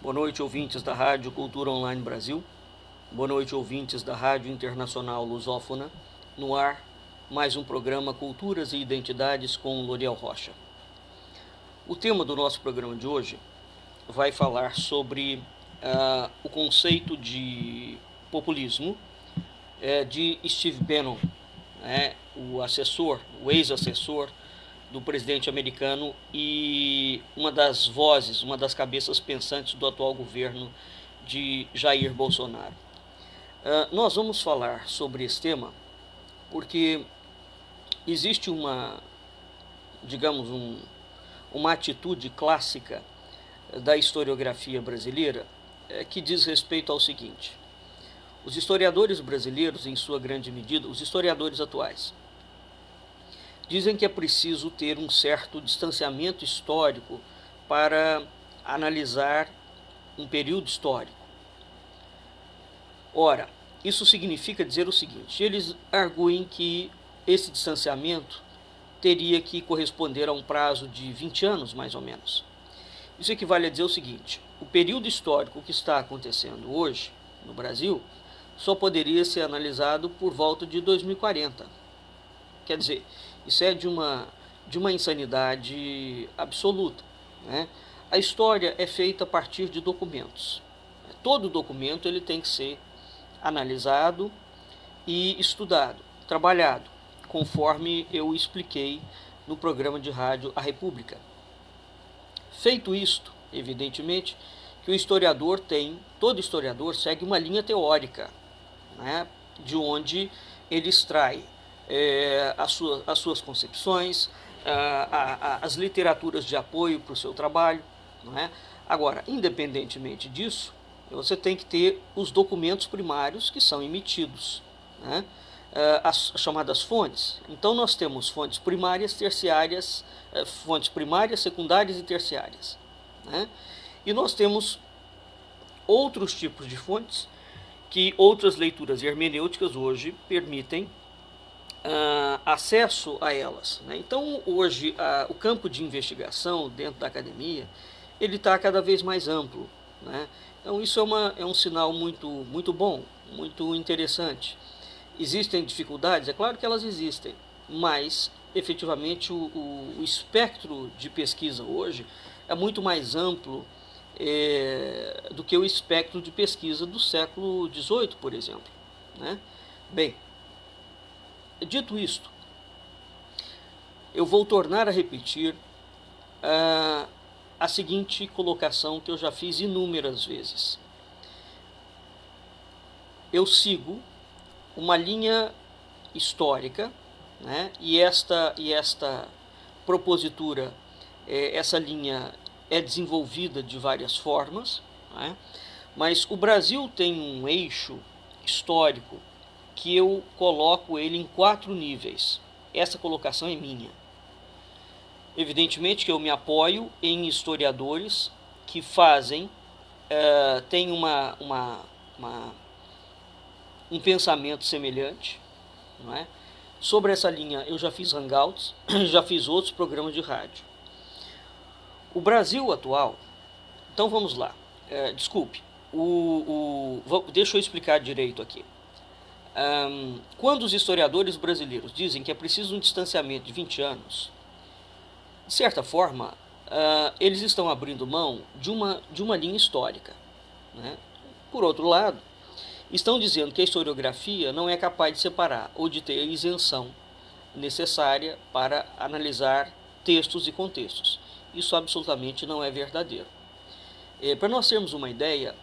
Boa noite, ouvintes da Rádio Cultura Online Brasil. Boa noite, ouvintes da Rádio Internacional Lusófona. No ar, mais um programa Culturas e Identidades com Loriel Rocha. O tema do nosso programa de hoje vai falar sobre o conceito de populismo de Steve Bannon, o ex-assessor do presidente americano e uma das vozes, uma das cabeças pensantes do atual governo de Jair Bolsonaro. Nós vamos falar sobre esse tema porque existe uma atitude clássica da historiografia brasileira que diz respeito ao seguinte: os historiadores brasileiros, em sua grande medida, os historiadores atuais, dizem que é preciso ter um certo distanciamento histórico para analisar um período histórico. Ora, isso significa dizer o seguinte: eles arguem que esse distanciamento teria que corresponder a um prazo de 20 anos, mais ou menos. Isso equivale a dizer o seguinte: o período histórico que está acontecendo hoje no Brasil só poderia ser analisado por volta de 2040. Quer dizer, isso é de uma insanidade absoluta, né? A história é feita a partir de documentos. Todo documento ele tem que ser analisado e estudado, trabalhado, conforme eu expliquei no programa de rádio A República. Feito isto, evidentemente, que todo historiador segue uma linha teórica, né, de onde ele extrai as suas concepções, as literaturas de apoio para o seu trabalho, não é? Agora, independentemente disso, você tem que ter os documentos primários que são emitidos, né? As chamadas fontes. Então nós temos fontes primárias, terciárias, fontes primárias, secundárias e terciárias, né? E nós temos outros tipos de fontes que outras leituras hermenêuticas hoje permitem acesso a elas, né? Então hoje o campo de investigação dentro da academia ele está cada vez mais amplo, né? Então isso é um sinal muito bom, muito interessante. Existem dificuldades? É claro que elas existem, mas efetivamente o espectro de pesquisa hoje é muito mais amplo do que o espectro de pesquisa do século XVIII, por exemplo, né? Bem, dito isto, eu vou tornar a repetir a seguinte colocação que eu já fiz inúmeras vezes. Eu sigo uma linha histórica, né? E esta propositura, essa linha é desenvolvida de várias formas, né? Mas o Brasil tem um eixo histórico que eu coloco ele em 4 níveis. Essa colocação é minha. Evidentemente que eu me apoio em historiadores que têm um pensamento semelhante, não é? Sobre essa linha eu já fiz hangouts, já fiz outros programas de rádio. O Brasil atual, então vamos lá, deixa eu explicar direito aqui. Quando os historiadores brasileiros dizem que é preciso um distanciamento de 20 anos, de certa forma, eles estão abrindo mão de uma linha histórica, né? Por outro lado, estão dizendo que a historiografia não é capaz de separar ou de ter a isenção necessária para analisar textos e contextos. Isso absolutamente não é verdadeiro. Para nós termos uma ideia,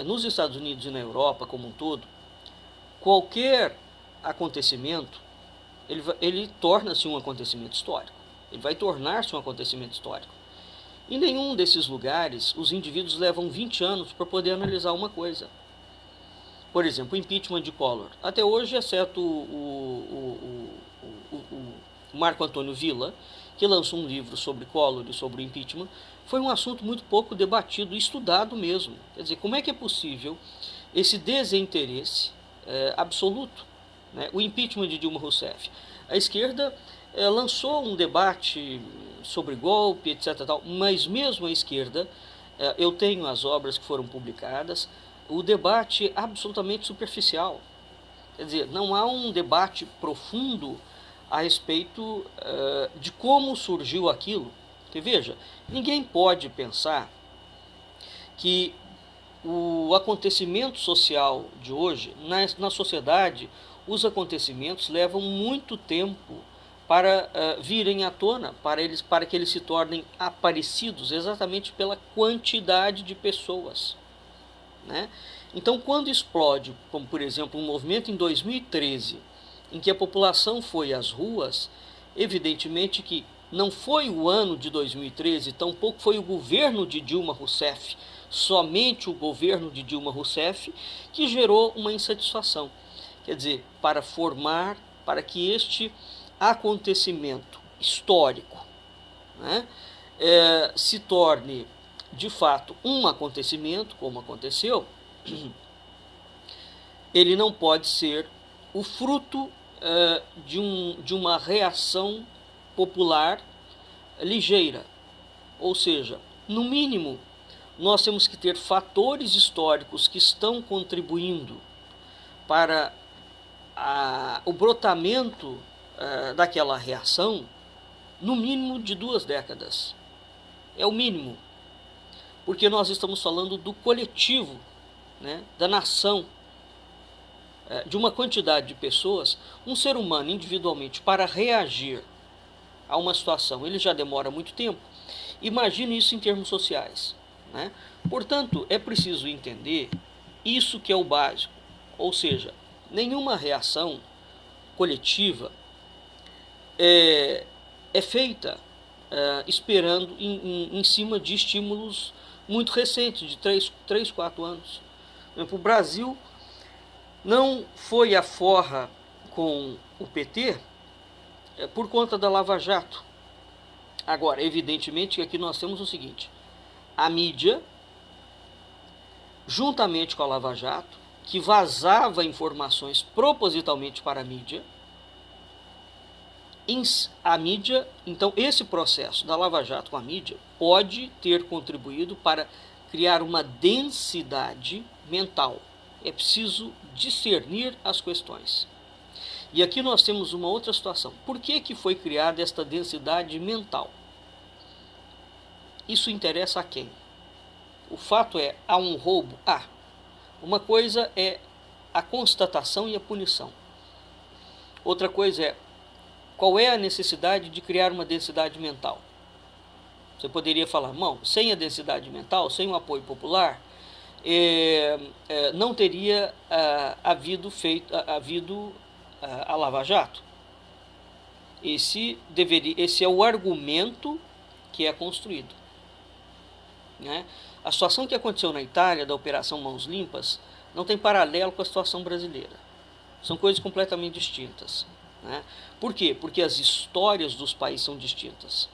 nos Estados Unidos e na Europa como um todo, qualquer acontecimento, ele torna-se um acontecimento histórico. Ele vai tornar-se um acontecimento histórico. Em nenhum desses lugares, os indivíduos levam 20 anos para poder analisar uma coisa. Por exemplo, o impeachment de Collor. Até hoje, exceto o Marco Antônio Villa, que lançou um livro sobre Collor e sobre o impeachment, foi um assunto muito pouco debatido e estudado mesmo. Quer dizer, como é que é possível esse desinteresse absoluto, né? O impeachment de Dilma Rousseff. A esquerda lançou um debate sobre golpe, etc., tal, mas mesmo a esquerda Eu tenho as obras que foram publicadas, o debate é absolutamente superficial. Quer dizer, não há um debate profundo a respeito de como surgiu aquilo. Porque veja, ninguém pode pensar que o acontecimento social de hoje, na sociedade, os acontecimentos levam muito tempo para virem à tona, para que eles se tornem aparecidos, exatamente pela quantidade de pessoas, né? Então, quando explode, como por exemplo um movimento em 2013, em que a população foi às ruas, evidentemente que não foi o ano de 2013, tampouco foi o governo de Dilma Rousseff, somente o governo de Dilma Rousseff, que gerou uma insatisfação. Quer dizer, para que este acontecimento histórico, né, se torne de fato um acontecimento, como aconteceu, ele não pode ser o fruto de uma reação popular ligeira. Ou seja, no mínimo, nós temos que ter fatores históricos que estão contribuindo para o brotamento daquela reação, no mínimo de 2 décadas. É o mínimo, porque nós estamos falando do coletivo, né, da nação, de uma quantidade de pessoas. Um ser humano individualmente, para reagir a uma situação, ele já demora muito tempo. Imagine isso em termos sociais, né? Portanto, é preciso entender isso que é o básico, ou seja, nenhuma reação coletiva é feita esperando em cima de estímulos muito recentes, de 3 4 anos. Por exemplo, o Brasil não foi à forra com o PT por conta da Lava Jato. Agora, evidentemente que aqui nós temos o seguinte: a mídia, juntamente com a Lava Jato, que vazava informações propositalmente para a mídia, então esse processo da Lava Jato com a mídia pode ter contribuído para criar uma densidade mental. É preciso discernir as questões. E aqui nós temos uma outra situação. Por que foi criada esta densidade mental? Isso interessa a quem? O fato é, há um roubo? Uma coisa é a constatação e a punição. Outra coisa é, qual é a necessidade de criar uma densidade mental? Você poderia falar, não, sem a densidade mental, sem o apoio popular, não teria havido a Lava Jato. Esse é o argumento que é construído, né? A situação que aconteceu na Itália, da Operação Mãos Limpas, não tem paralelo com a situação brasileira. São coisas completamente distintas, né? Por quê? Porque as histórias dos países são distintas.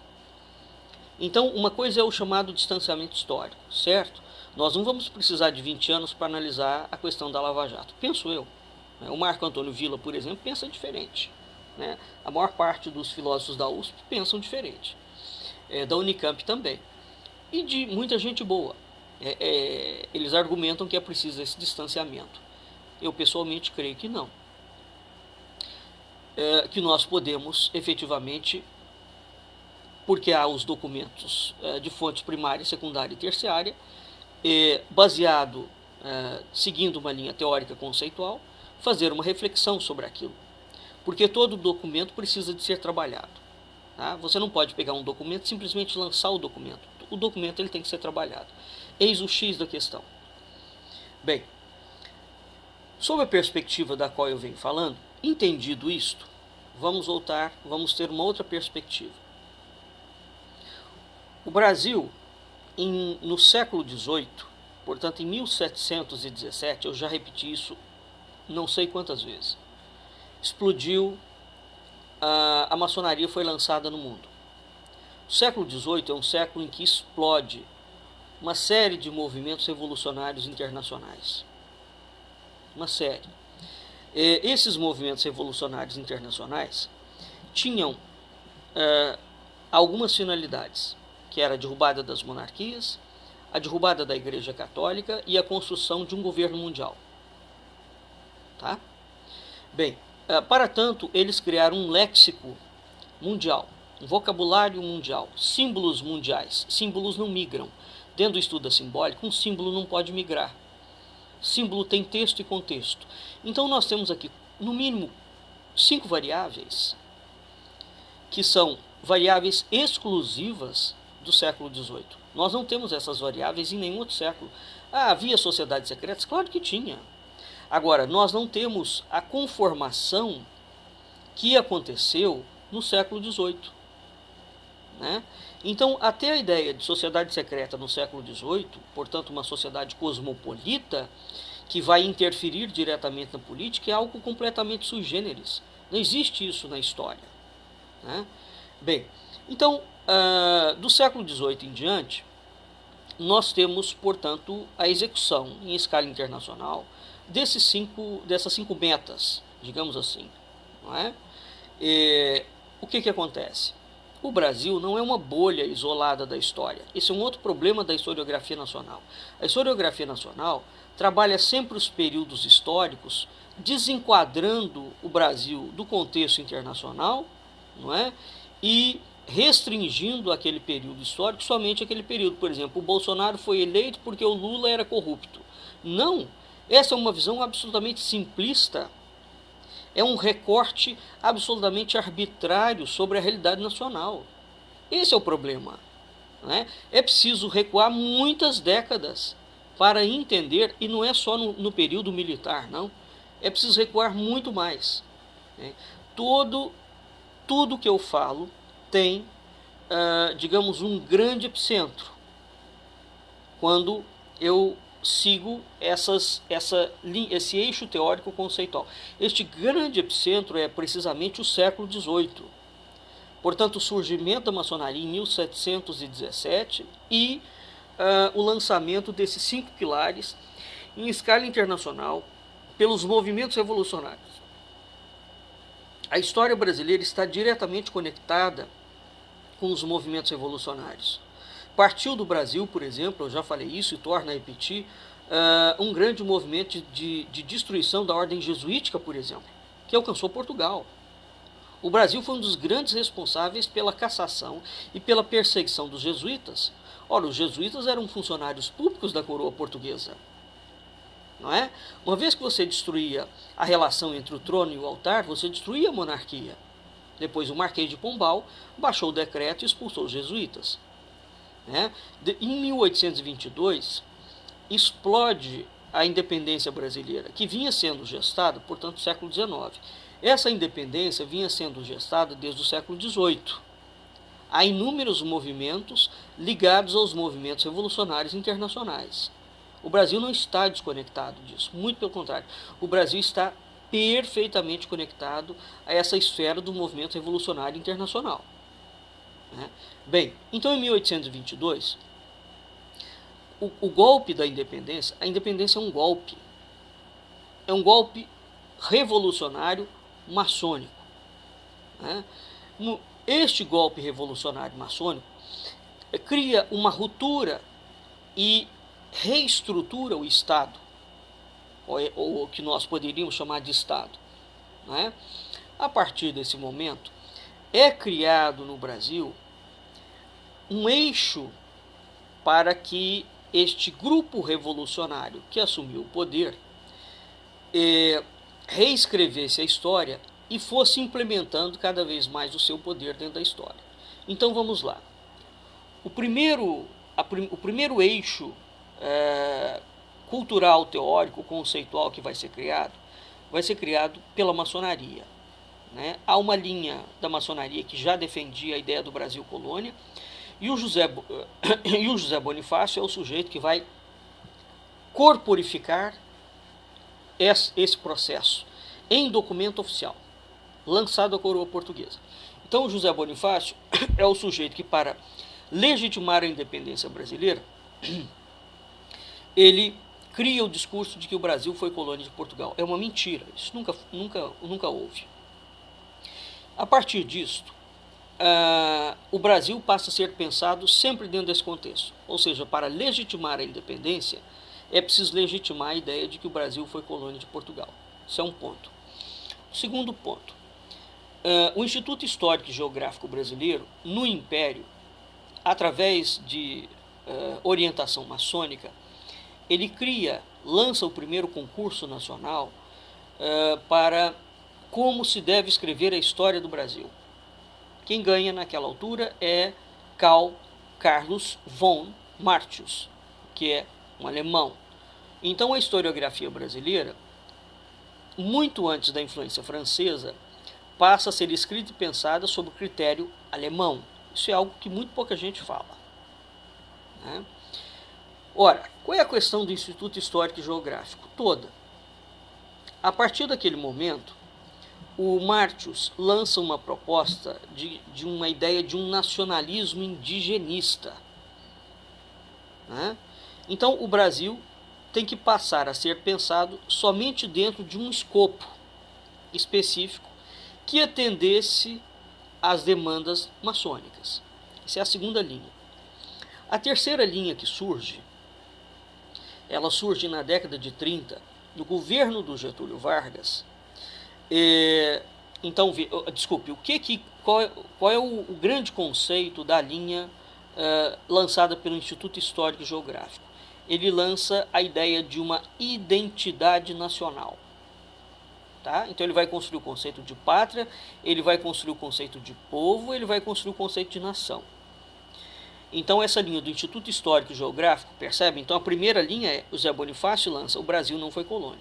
Então, uma coisa é o chamado distanciamento histórico, certo? Nós não vamos precisar de 20 anos para analisar a questão da Lava Jato, penso eu. O Marco Antônio Villa, por exemplo, pensa diferente, né? A maior parte dos filósofos da USP pensam diferente, da Unicamp também, e de muita gente boa. Eles argumentam que é preciso esse distanciamento. Eu pessoalmente creio que não. Que nós podemos efetivamente, porque há os documentos de fontes primária, secundária e terciária, seguindo uma linha teórica conceitual, fazer uma reflexão sobre aquilo. Porque todo documento precisa de ser trabalhado, tá? Você não pode pegar um documento e simplesmente lançar o documento. O documento ele tem que ser trabalhado. Eis o X da questão. Bem, sob a perspectiva da qual eu venho falando, entendido isto, vamos ter uma outra perspectiva. O Brasil, no século XVIII, portanto em 1717, eu já repeti isso não sei quantas vezes, explodiu, a maçonaria foi lançada no mundo. O século XVIII é um século em que explode uma série de movimentos revolucionários internacionais. Uma série. Esses movimentos revolucionários internacionais tinham algumas finalidades, que era a derrubada das monarquias, a derrubada da Igreja Católica e a construção de um governo mundial. Tá? Bem, para tanto, eles criaram um léxico mundial, um vocabulário mundial, símbolos mundiais. Símbolos não migram. Dentro do estudo da simbólica, um símbolo não pode migrar. Símbolo tem texto e contexto. Então nós temos aqui, no mínimo, 5 variáveis, que são variáveis exclusivas do século XVIII. Nós não temos essas variáveis em nenhum outro século. Havia sociedades secretas? Claro que tinha. Agora, nós não temos a conformação que aconteceu no século XVIII. Né? Então, até a ideia de sociedade secreta no século XVIII, portanto uma sociedade cosmopolita, que vai interferir diretamente na política, é algo completamente sui generis. Não existe isso na história. Né? Bem, então, do século XVIII em diante, nós temos, portanto, a execução em escala internacional dessas 5 metas, digamos assim. Não é? O que acontece? O Brasil não é uma bolha isolada da história. Esse é um outro problema da historiografia nacional. A historiografia nacional trabalha sempre os períodos históricos, desenquadrando o Brasil do contexto internacional, não é? E restringindo aquele período histórico somente aquele período. Por exemplo, o Bolsonaro foi eleito porque o Lula era corrupto. Não, essa é uma visão absolutamente simplista. É um recorte absolutamente arbitrário sobre a realidade nacional. Esse é o problema. Né? É preciso recuar muitas décadas para entender, e não é só no período militar, não. É preciso recuar muito mais. Né? Tudo que eu falo tem, digamos, um grande epicentro. Quando eu sigo esse eixo teórico conceitual. Este grande epicentro é precisamente o século XVIII. Portanto, o surgimento da maçonaria em 1717 e o lançamento desses 5 pilares em escala internacional pelos movimentos revolucionários. A história brasileira está diretamente conectada com os movimentos revolucionários. Partiu do Brasil, por exemplo, eu já falei isso e torno a repetir, um grande movimento de destruição da ordem jesuítica, por exemplo, que alcançou Portugal. O Brasil foi um dos grandes responsáveis pela cassação e pela perseguição dos jesuítas. Ora, os jesuítas eram funcionários públicos da coroa portuguesa. Não é? Uma vez que você destruía a relação entre o trono e o altar, você destruía a monarquia. Depois o Marquês de Pombal baixou o decreto e expulsou os jesuítas. Né? Em 1822, explode a independência brasileira, que vinha sendo gestada, portanto, no século XIX. Essa independência vinha sendo gestada desde o século XVIII. Há inúmeros movimentos ligados aos movimentos revolucionários internacionais. O Brasil não está desconectado disso, muito pelo contrário. O Brasil está perfeitamente conectado a essa esfera do movimento revolucionário internacional. Né? Bem, então em 1822, o golpe da independência, a independência é um golpe revolucionário maçônico. Né? Este golpe revolucionário maçônico cria uma ruptura e reestrutura o Estado, ou o que nós poderíamos chamar de Estado. Né? A partir desse momento, é criado no Brasil um eixo para que este grupo revolucionário que assumiu o poder reescrevesse a história e fosse implementando cada vez mais o seu poder dentro da história. Então vamos lá. O primeiro eixo cultural, teórico, conceitual que vai ser criado pela maçonaria. Né? Há uma linha da maçonaria que já defendia a ideia do Brasil colônia, e o José Bonifácio é o sujeito que vai corporificar esse processo em documento oficial, lançado à coroa portuguesa. Então o José Bonifácio é o sujeito que, para legitimar a independência brasileira, ele cria o discurso de que o Brasil foi colônia de Portugal. É uma mentira, isso nunca houve. A partir disto, o Brasil passa a ser pensado sempre dentro desse contexto. Ou seja, para legitimar a independência, é preciso legitimar a ideia de que o Brasil foi colônia de Portugal. Isso é um ponto. Segundo ponto, o Instituto Histórico e Geográfico Brasileiro, no Império, através de orientação maçônica, ele lança o primeiro concurso nacional para como se deve escrever a história do Brasil. Quem ganha naquela altura é Carlos von Martius, que é um alemão. Então a historiografia brasileira, muito antes da influência francesa, passa a ser escrita e pensada sob o critério alemão. Isso é algo que muito pouca gente fala, né? Ora, qual é a questão do Instituto Histórico e Geográfico? Toda. A partir daquele momento, o Martius lança uma proposta de uma ideia de um nacionalismo indigenista, né? Então, o Brasil tem que passar a ser pensado somente dentro de um escopo específico que atendesse às demandas maçônicas. Essa é a segunda linha. A terceira linha que surge, ela surge na década de 30, no governo do Getúlio Vargas. Então, desculpe, qual é o grande conceito da linha lançada pelo Instituto Histórico e Geográfico? Ele lança a ideia de uma identidade nacional. Tá? Então ele vai construir o conceito de pátria, ele vai construir o conceito de povo, ele vai construir o conceito de nação. Então essa linha do Instituto Histórico e Geográfico, percebe? Então a primeira linha é, o Zé Bonifácio lança, o Brasil não foi colônia.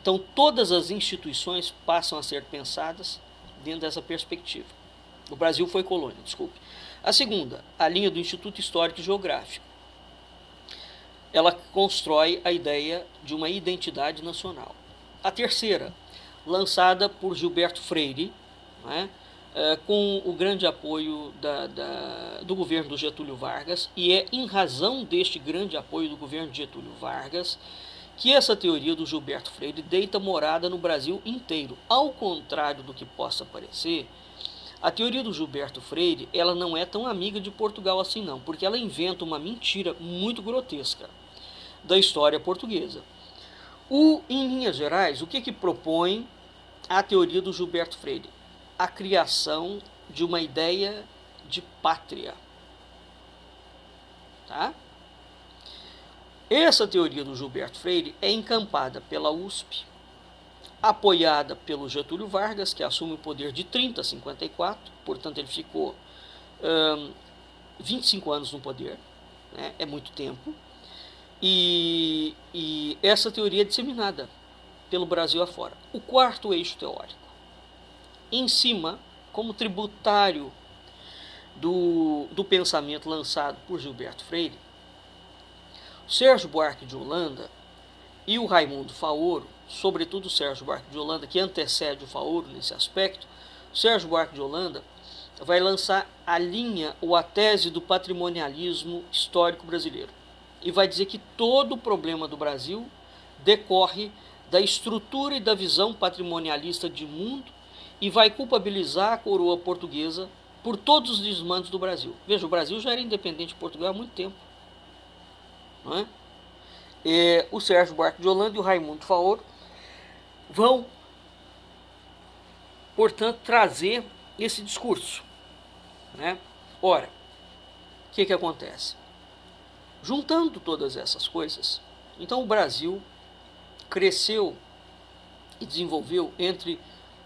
Então todas as instituições passam a ser pensadas dentro dessa perspectiva. O Brasil foi colônia, desculpe. A segunda, a linha do Instituto Histórico e Geográfico. Ela constrói a ideia de uma identidade nacional. A terceira, lançada por Gilberto Freire, né, com o grande apoio do governo do Getúlio Vargas, e é em razão deste grande apoio do governo de Getúlio Vargas que essa teoria do Gilberto Freire deita morada no Brasil inteiro. Ao contrário do que possa parecer, a teoria do Gilberto Freire, ela não é tão amiga de Portugal assim não, porque ela inventa uma mentira muito grotesca da história portuguesa. Em linhas gerais, o que propõe a teoria do Gilberto Freire? A criação de uma ideia de pátria. Tá? Essa teoria do Gilberto Freire é encampada pela USP, apoiada pelo Getúlio Vargas, que assume o poder de 30 a 54, portanto ele ficou 25 anos no poder, né? É muito tempo, e essa teoria é disseminada pelo Brasil afora. O quarto eixo teórico, em cima, como tributário do pensamento lançado por Gilberto Freire, Sérgio Buarque de Holanda e o Raimundo Faoro, sobretudo o Sérgio Buarque de Holanda, que antecede o Faoro nesse aspecto, o Sérgio Buarque de Holanda vai lançar a linha ou a tese do patrimonialismo histórico brasileiro e vai dizer que todo o problema do Brasil decorre da estrutura e da visão patrimonialista de mundo e vai culpabilizar a coroa portuguesa por todos os desmandos do Brasil. Veja, o Brasil já era independente de Portugal há muito tempo. Não é? O Sérgio Buarque de Holanda e o Raimundo Faoro vão, portanto, trazer esse discurso, né? Ora, o que acontece? Juntando todas essas coisas, então o Brasil cresceu e desenvolveu entre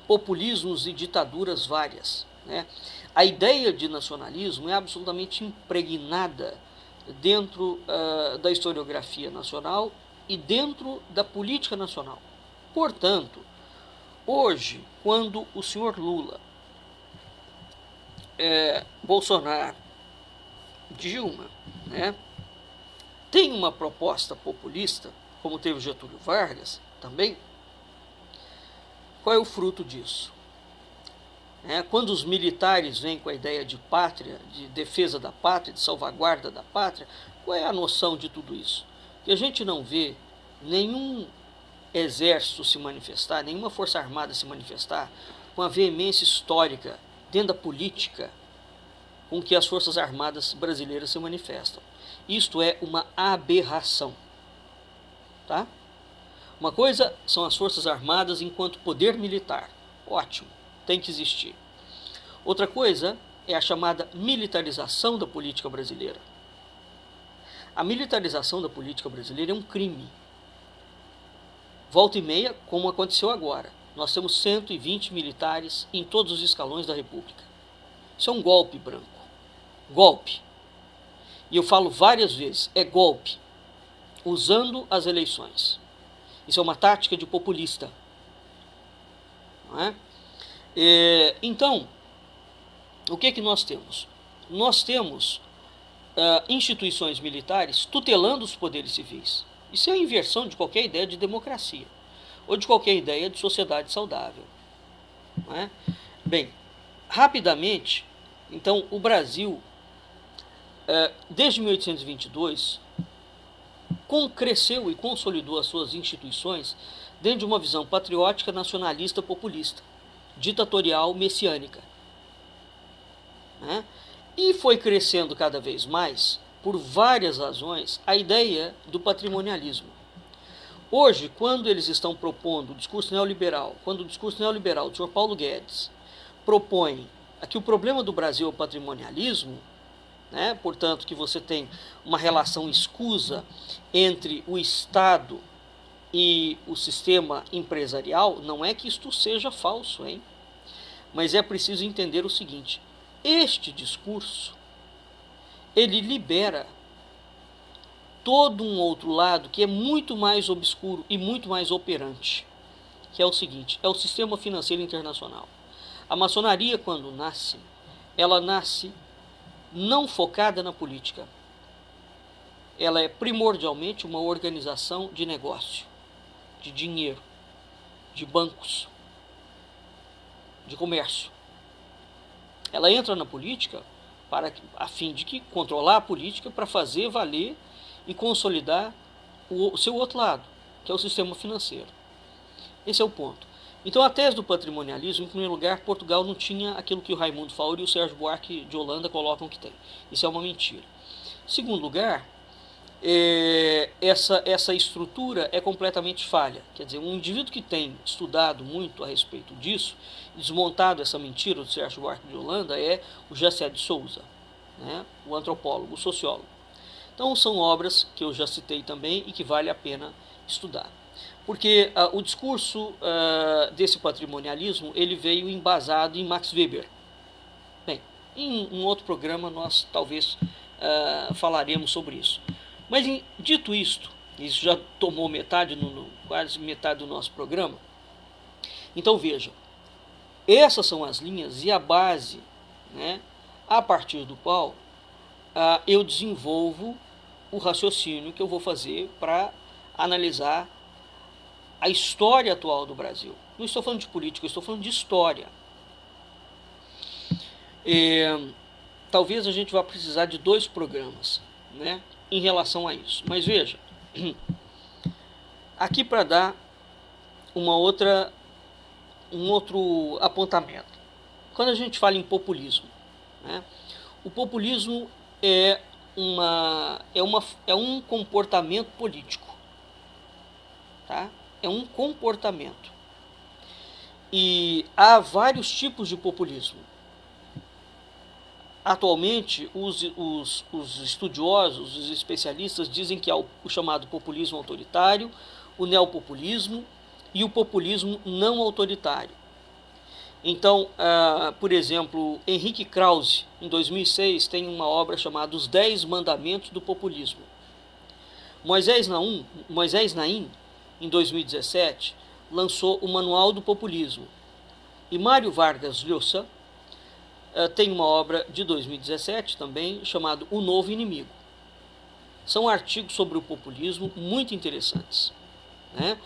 populismos e ditaduras várias, né? A ideia de nacionalismo é absolutamente impregnada dentro da historiografia nacional e dentro da política nacional. Portanto, hoje, quando o senhor Lula, Bolsonaro, Dilma, né, tem uma proposta populista, como teve Getúlio Vargas também, qual é o fruto disso? Quando os militares vêm com a ideia de pátria, de defesa da pátria, de salvaguarda da pátria, qual é a noção de tudo isso? Que a gente não vê nenhum exército se manifestar, nenhuma força armada se manifestar com a veemência histórica dentro da política com que as Forças Armadas brasileiras se manifestam. Isto é uma aberração. Tá? Uma coisa são as Forças Armadas enquanto poder militar. Ótimo, tem que existir. Outra coisa é a chamada militarização da política brasileira. A militarização da política brasileira é um crime. Volta e meia, como aconteceu agora. Nós temos 120 militares em todos os escalões da República. Isso é um golpe branco. Golpe. E eu falo várias vezes, é golpe. Usando as eleições. Isso é uma tática de populista. Não é? Então, o que é que nós temos? Nós temos instituições militares tutelando os poderes civis. Isso é a inversão de qualquer ideia de democracia ou de qualquer ideia de sociedade saudável. Não é? Bem, rapidamente, então o Brasil, desde 1822, cresceu e consolidou as suas instituições dentro de uma visão patriótica, nacionalista, populista, ditatorial, messiânica. Né? E foi crescendo cada vez mais, por várias razões, a ideia do patrimonialismo. Hoje, quando eles estão propondo o discurso neoliberal, quando o discurso neoliberal do Sr. Paulo Guedes propõe que o problema do Brasil é o patrimonialismo, né? Portanto, que você tem uma relação escusa entre o Estado e o sistema empresarial, não é que isto seja falso, hein? Mas é preciso entender o seguinte: este discurso, ele libera todo um outro lado que é muito mais obscuro e muito mais operante, que é o seguinte: é o sistema financeiro internacional. A maçonaria, quando nasce, ela nasce não focada na política. Ela é primordialmente uma organização de negócio, de dinheiro, de bancos, de comércio. Ela entra na política a fim de controlar a política para fazer valer e consolidar o seu outro lado, que é o sistema financeiro. Esse é o ponto. Então, a tese do patrimonialismo, em primeiro lugar, Portugal não tinha aquilo que o Raimundo Fauri e o Sérgio Buarque de Holanda colocam que tem. Isso é uma mentira. Em segundo lugar, essa estrutura é completamente falha. Quer dizer, um indivíduo que tem estudado muito a respeito disso, desmontado essa mentira do Sérgio Buarque de Holanda, é o Gessé de Souza, né? O antropólogo, o sociólogo. Então, são obras que eu já citei também e que vale a pena estudar. Porque o discurso desse patrimonialismo, ele veio embasado em Max Weber. Bem, em um outro programa nós talvez falaremos sobre isso. Mas dito isto, isso já tomou quase metade do nosso programa. Então vejam, essas são as linhas e a base, né, a partir do qual eu desenvolvo o raciocínio que eu vou fazer para analisar a história atual do Brasil. Não estou falando de política, eu estou falando de história. Talvez a gente vá precisar de 2 programas, né, em relação a isso. Mas veja, aqui para dar um outro apontamento. Quando a gente fala em populismo, né, o populismo é um comportamento político. Tá? É um comportamento. E há vários tipos de populismo. Atualmente, os estudiosos, os especialistas dizem que há o chamado populismo autoritário, o neopopulismo e o populismo não autoritário. Então, por exemplo, Henrique Krause, em 2006, tem uma obra chamada Os 10 Mandamentos do Populismo. Moisés Naim, em 2017, lançou o Manual do Populismo. E Mário Vargas Llosa tem uma obra de 2017 também, chamado O Novo Inimigo. São artigos sobre o populismo muito interessantes, né?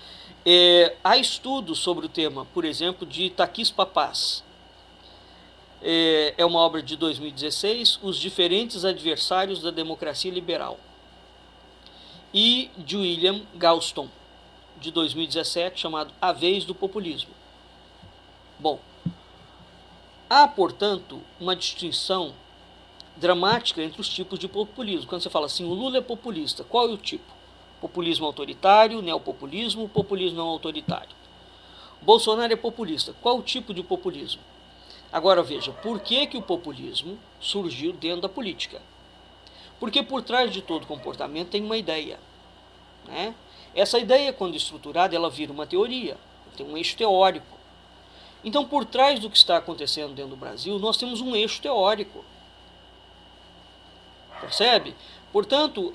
Há estudos sobre o tema, por exemplo, de Takis Papaz. É uma obra de 2016, Os Diferentes Adversários da Democracia Liberal. E de William Galston, de 2017, chamado A Vez do Populismo. Bom, há, portanto, uma distinção dramática entre os tipos de populismo. Quando você fala assim, o Lula é populista, qual é o tipo? Populismo autoritário, neopopulismo, populismo não autoritário. Bolsonaro é populista, qual o tipo de populismo? Agora veja, por que o populismo surgiu dentro da política? Porque por trás de todo comportamento tem uma ideia, né? Essa ideia, quando estruturada, ela vira uma teoria, tem um eixo teórico. Então, por trás do que está acontecendo dentro do Brasil, nós temos um eixo teórico. Percebe? Portanto,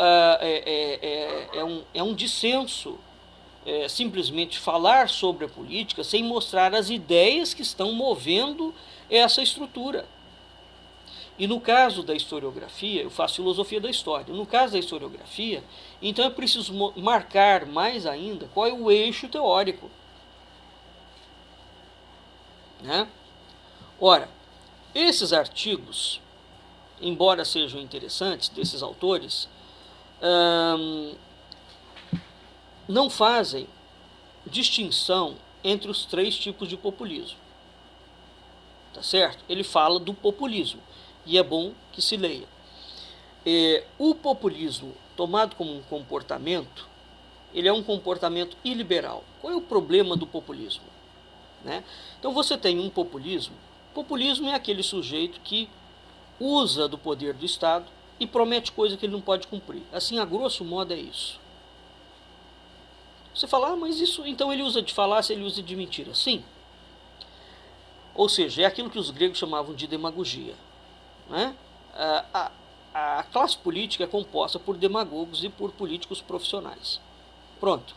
é um dissenso simplesmente falar sobre a política sem mostrar as ideias que estão movendo essa estrutura. E no caso da historiografia, eu faço filosofia da história, no caso da historiografia, então é preciso marcar mais ainda qual é o eixo teórico. Né? Ora, esses artigos, embora sejam interessantes, desses autores, não fazem distinção entre os três tipos de populismo. Tá certo? Ele fala do populismo, e é bom que se leia. O populismo, tomado como um comportamento, ele é um comportamento iliberal. Qual é o problema do populismo? Né? Então você tem um populismo. Populismo é aquele sujeito que usa do poder do Estado e promete coisa que ele não pode cumprir. Assim, a grosso modo, é isso. Você fala, mas isso, então ele usa de falácia, ele usa de mentira. Sim. Ou seja, é aquilo que os gregos chamavam de demagogia. Né? A classe política é composta por demagogos e por políticos profissionais. Pronto.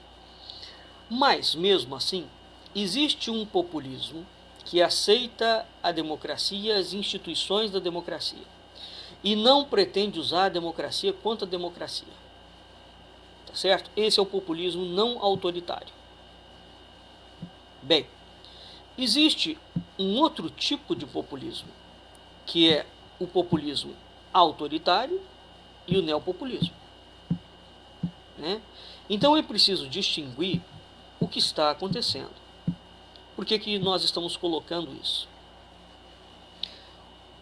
Mas, mesmo assim, existe um populismo que aceita a democracia, as instituições da democracia, e não pretende usar a democracia contra a democracia. Tá certo? Esse é o populismo não autoritário. Bem, existe um outro tipo de populismo, que é o populismo autoritário e o neopopulismo. Né? Então é preciso distinguir o que está acontecendo. Por que nós estamos colocando isso?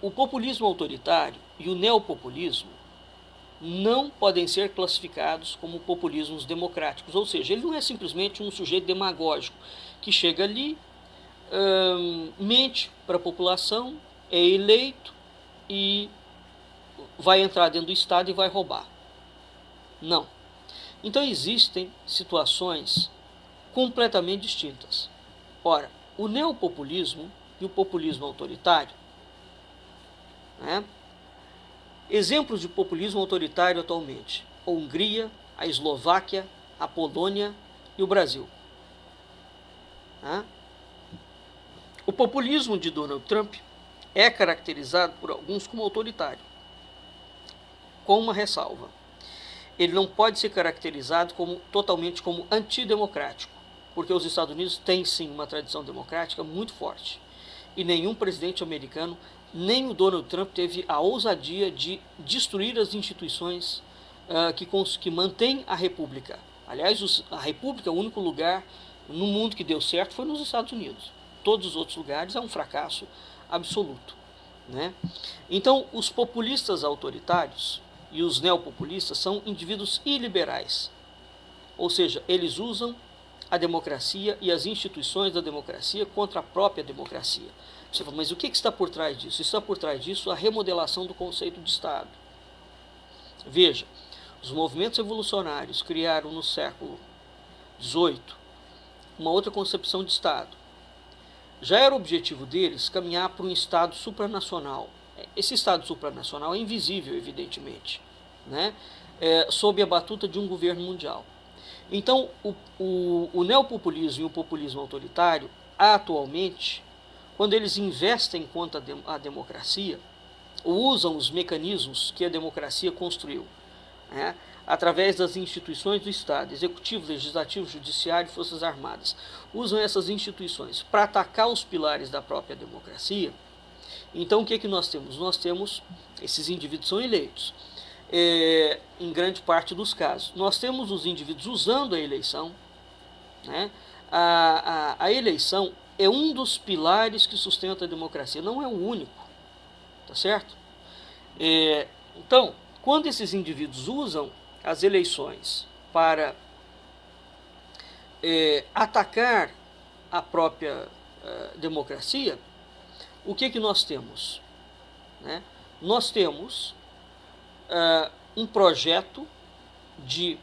O populismo autoritário e o neopopulismo não podem ser classificados como populismos democráticos, ou seja, ele não é simplesmente um sujeito demagógico que chega ali, mente para a população, é eleito e vai entrar dentro do Estado e vai roubar. Não. Então existem situações completamente distintas. Ora, o neopopulismo e o populismo autoritário, né? Exemplos de populismo autoritário atualmente: a Hungria, a Eslováquia, a Polônia e o Brasil. Né? O populismo de Donald Trump é caracterizado por alguns como autoritário, com uma ressalva: ele não pode ser caracterizado totalmente como antidemocrático, porque os Estados Unidos têm sim uma tradição democrática muito forte, e nenhum presidente americano, nem o Donald Trump, teve a ousadia de destruir as instituições que mantêm a República. Aliás, a República, o único lugar no mundo que deu certo foi nos Estados Unidos. Todos os outros lugares é um fracasso absoluto. Né? Então, os populistas autoritários e os neopopulistas são indivíduos iliberais, ou seja, eles usam a democracia e as instituições da democracia contra a própria democracia. Você fala, mas o que está por trás disso? Está por trás disso a remodelação do conceito de Estado. Veja, os movimentos revolucionários criaram no século XVIII uma outra concepção de Estado. Já era o objetivo deles caminhar para um Estado supranacional. Esse Estado supranacional é invisível, evidentemente, né? Sob a batuta de um governo mundial. Então, o neopopulismo e o populismo autoritário, atualmente, quando eles investem contra a democracia, usam os mecanismos que a democracia construiu, né, através das instituições do Estado, executivo, legislativo, judiciário e forças armadas, usam essas instituições para atacar os pilares da própria democracia. Então, o que nós temos? Nós temos, esses indivíduos são eleitos, em grande parte dos casos. Nós temos os indivíduos usando a eleição, né? A eleição é um dos pilares que sustenta a democracia, não é o único, tá certo? Então, quando esses indivíduos usam as eleições para atacar a própria democracia, o que nós temos? Né? Nós temos um projeto de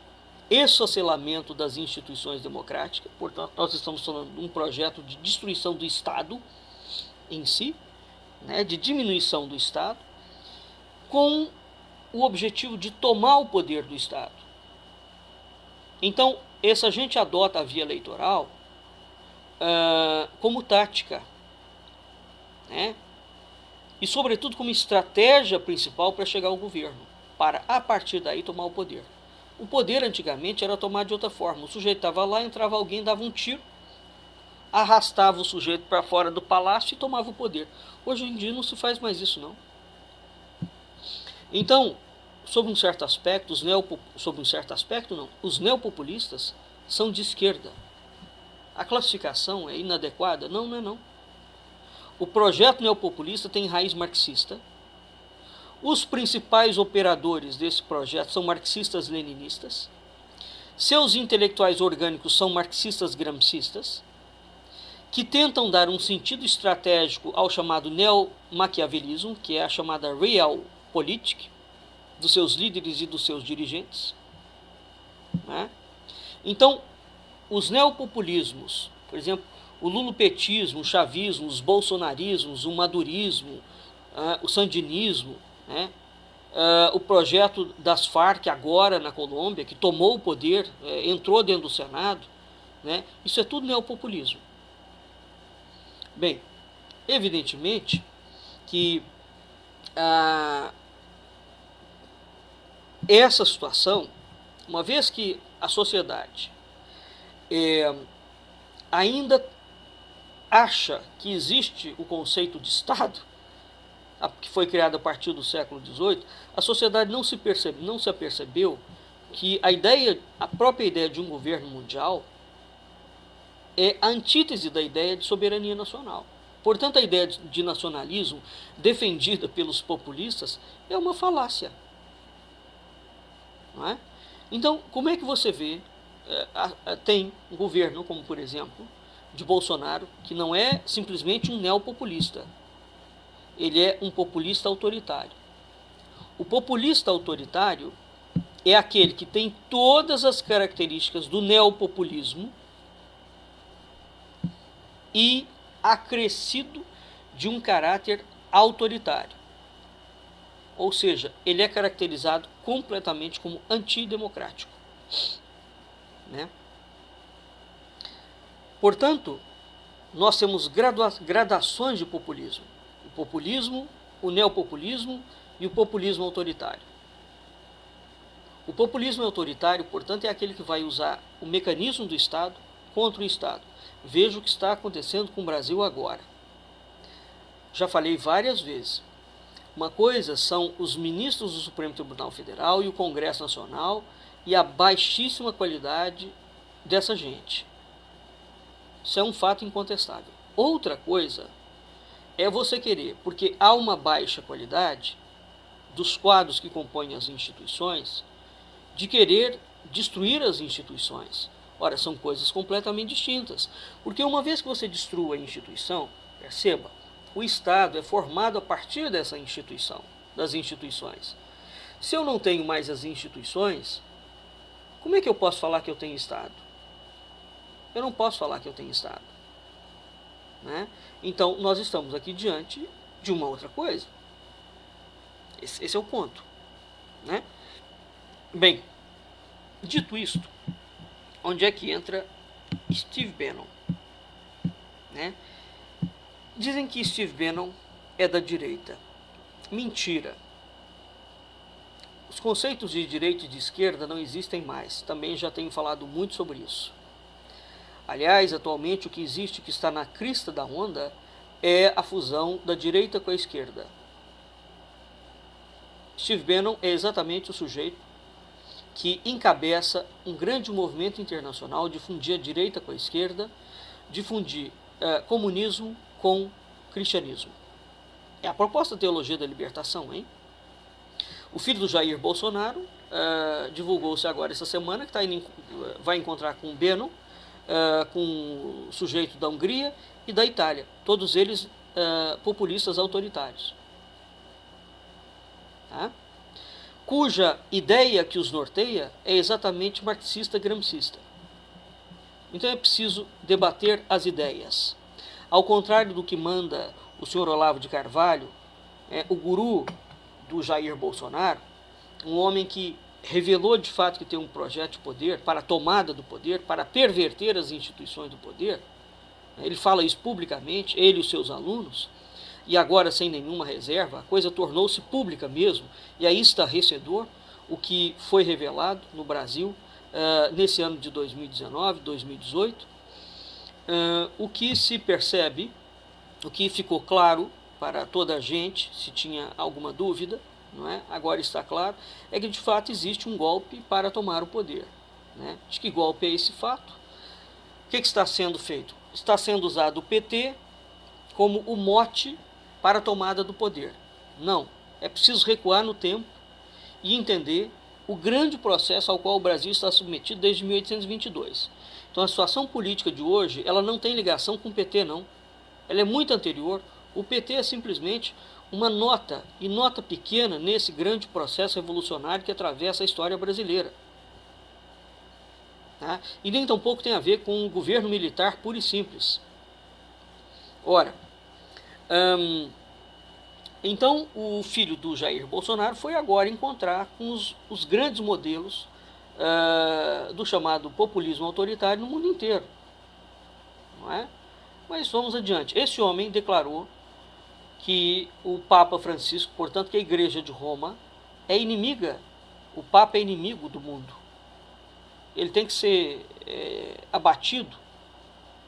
esfacelamento das instituições democráticas, portanto, nós estamos falando de um projeto de destruição do Estado em si, né, de diminuição do Estado, com o objetivo de tomar o poder do Estado. Então, essa gente adota a via eleitoral como tática, né, e, sobretudo, como estratégia principal para chegar ao governo, para, a partir daí, tomar o poder. O poder, antigamente, era tomado de outra forma. O sujeito estava lá, entrava alguém, dava um tiro, arrastava o sujeito para fora do palácio e tomava o poder. Hoje em dia não se faz mais isso, não. Então, sob um certo aspecto, os neopopulistas são de esquerda. A classificação é inadequada? Não, não é não. O projeto neopopulista tem raiz marxista. Os principais operadores desse projeto são marxistas-leninistas. Seus intelectuais orgânicos são marxistas-gramscistas, que tentam dar um sentido estratégico ao chamado neo-maquiavelismo, que é a chamada realpolitik, dos seus líderes e dos seus dirigentes. Né? Então, os neopopulismos, por exemplo, o lulopetismo, o chavismo, os bolsonarismos, o madurismo, o sandinismo, né? O projeto das Farc agora na Colômbia, que tomou o poder, entrou dentro do Senado, né? Isso é tudo neopopulismo. Bem, evidentemente que essa situação, uma vez que a sociedade ainda acha que existe o conceito de Estado, que foi criado a partir do século XVIII, a sociedade não se apercebeu que a própria ideia de um governo mundial é a antítese da ideia de soberania nacional. Portanto, a ideia de nacionalismo defendida pelos populistas é uma falácia. Não é? Então, como é que você vê, tem um governo, como por exemplo, de Bolsonaro, que não é simplesmente um neopopulista, ele é um populista autoritário. O populista autoritário é aquele que tem todas as características do neopopulismo e acrescido de um caráter autoritário. Ou seja, ele é caracterizado completamente como antidemocrático. Né? Portanto, nós temos gradações de populismo. O populismo, o neopopulismo e o populismo autoritário. O populismo autoritário, portanto, é aquele que vai usar o mecanismo do Estado contra o Estado. Veja o que está acontecendo com o Brasil agora. Já falei várias vezes. Uma coisa são os ministros do Supremo Tribunal Federal e o Congresso Nacional e a baixíssima qualidade dessa gente. Isso é um fato incontestável. Outra coisa é você querer, porque há uma baixa qualidade dos quadros que compõem as instituições, de querer destruir as instituições. Ora, são coisas completamente distintas. Porque uma vez que você destrua a instituição, perceba, o Estado é formado a partir dessa instituição, das instituições. Se eu não tenho mais as instituições, como é que eu posso falar que eu tenho Estado? Eu não posso falar que eu tenho Estado. Né? Então, nós estamos aqui diante de uma outra coisa. Esse é o ponto. Né? Bem, dito isto, onde é que entra Steve Bannon? Né? Dizem que Steve Bannon é da direita. Mentira. Os conceitos de direita e de esquerda não existem mais. Também já tenho falado muito sobre isso. Aliás, atualmente o que existe, que está na crista da onda, é a fusão da direita com a esquerda. Steve Bannon é exatamente o sujeito que encabeça um grande movimento internacional de fundir a direita com a esquerda, de fundir comunismo com cristianismo. É a proposta da teologia da libertação, hein? O filho do Jair Bolsonaro divulgou-se agora essa semana que vai encontrar com o Beno, com o sujeito da Hungria e da Itália, todos eles populistas autoritários, tá? Cuja ideia que os norteia é exatamente marxista-gramscista. Então é preciso debater as ideias. Ao contrário do que manda o senhor Olavo de Carvalho, o guru do Jair Bolsonaro, um homem que revelou de fato que tem um projeto de poder para a tomada do poder, para perverter as instituições do poder. Ele fala isso publicamente, ele e os seus alunos, e agora sem nenhuma reserva, a coisa tornou-se pública mesmo, e é estarrecedor o que foi revelado no Brasil nesse ano de 2019, 2018. O que se percebe, o que ficou claro para toda a gente, se tinha alguma dúvida, não é? Agora está claro, é que de fato existe um golpe para tomar o poder, né? De que golpe é esse fato? O que está sendo feito? Está sendo usado o PT como o mote para a tomada do poder. Não, é preciso recuar no tempo e entender o grande processo ao qual o Brasil está submetido desde 1822. Então a situação política de hoje, ela não tem ligação com o PT, não. Ela é muito anterior. O PT é simplesmente uma nota, e nota pequena, nesse grande processo revolucionário que atravessa a história brasileira. Tá? E nem tampouco tem a ver com o governo militar puro e simples. Ora, então o filho do Jair Bolsonaro foi agora encontrar com os grandes modelos do chamado populismo autoritário no mundo inteiro. Não é? Mas vamos adiante. Esse homem declarou que o Papa Francisco, portanto que a Igreja de Roma é inimiga, o Papa é inimigo do mundo. Ele tem que ser abatido,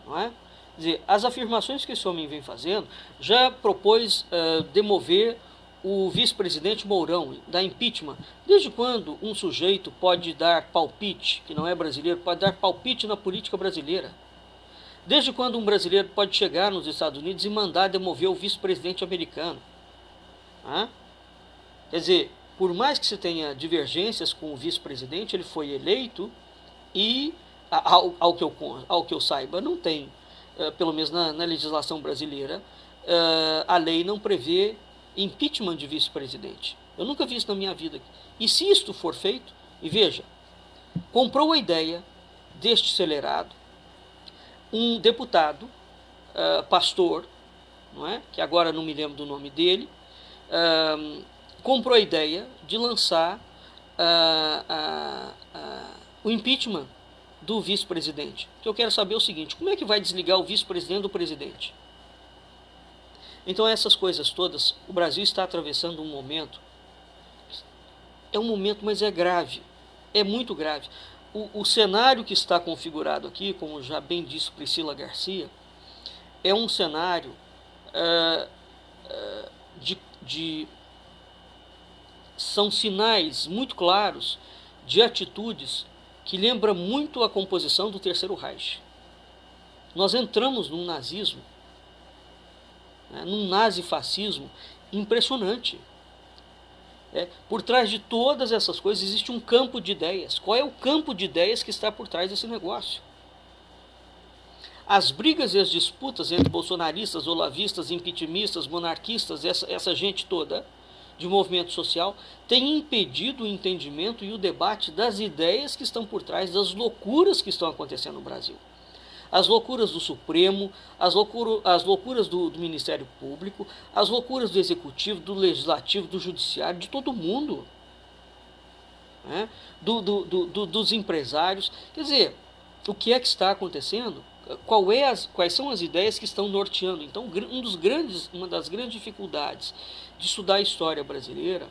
não é? Quer dizer, as afirmações que esse homem vem fazendo, já propôs demover o vice-presidente Mourão, dar impeachment. Desde quando um sujeito pode dar palpite, que não é brasileiro, pode dar palpite na política brasileira? Desde quando um brasileiro pode chegar nos Estados Unidos e mandar demover o vice-presidente americano? Quer dizer, por mais que se tenha divergências com o vice-presidente, ele foi eleito e, ao que eu saiba, não tem, pelo menos na legislação brasileira, a lei não prevê impeachment de vice-presidente. Eu nunca vi isso na minha vida. E se isto for feito, e veja, comprou a ideia deste acelerado, um deputado, pastor, não é? Que agora não me lembro do nome dele, comprou a ideia de lançar o impeachment do vice-presidente. O que eu quero saber é o seguinte: como é que vai desligar o vice-presidente do presidente? Então essas coisas todas, o Brasil está atravessando um momento, mas é grave, é muito grave. O cenário que está configurado aqui, como já bem disse Priscila Garcia, é um cenário são sinais muito claros de atitudes que lembram muito a composição do Terceiro Reich. Nós entramos num nazismo, num nazifascismo impressionante. Por trás de todas essas coisas existe um campo de ideias. Qual é o campo de ideias que está por trás desse negócio? As brigas e as disputas entre bolsonaristas, olavistas, impeachmentistas, monarquistas, essa gente toda de movimento social, têm impedido o entendimento e o debate das ideias que estão por trás das loucuras que estão acontecendo no Brasil. As loucuras do Supremo, as loucuras do Ministério Público, as loucuras do Executivo, do Legislativo, do Judiciário, de todo mundo, dos empresários. Quer dizer, o que é que está acontecendo? Quais são as ideias que estão norteando? Então, uma das grandes dificuldades de estudar a história brasileira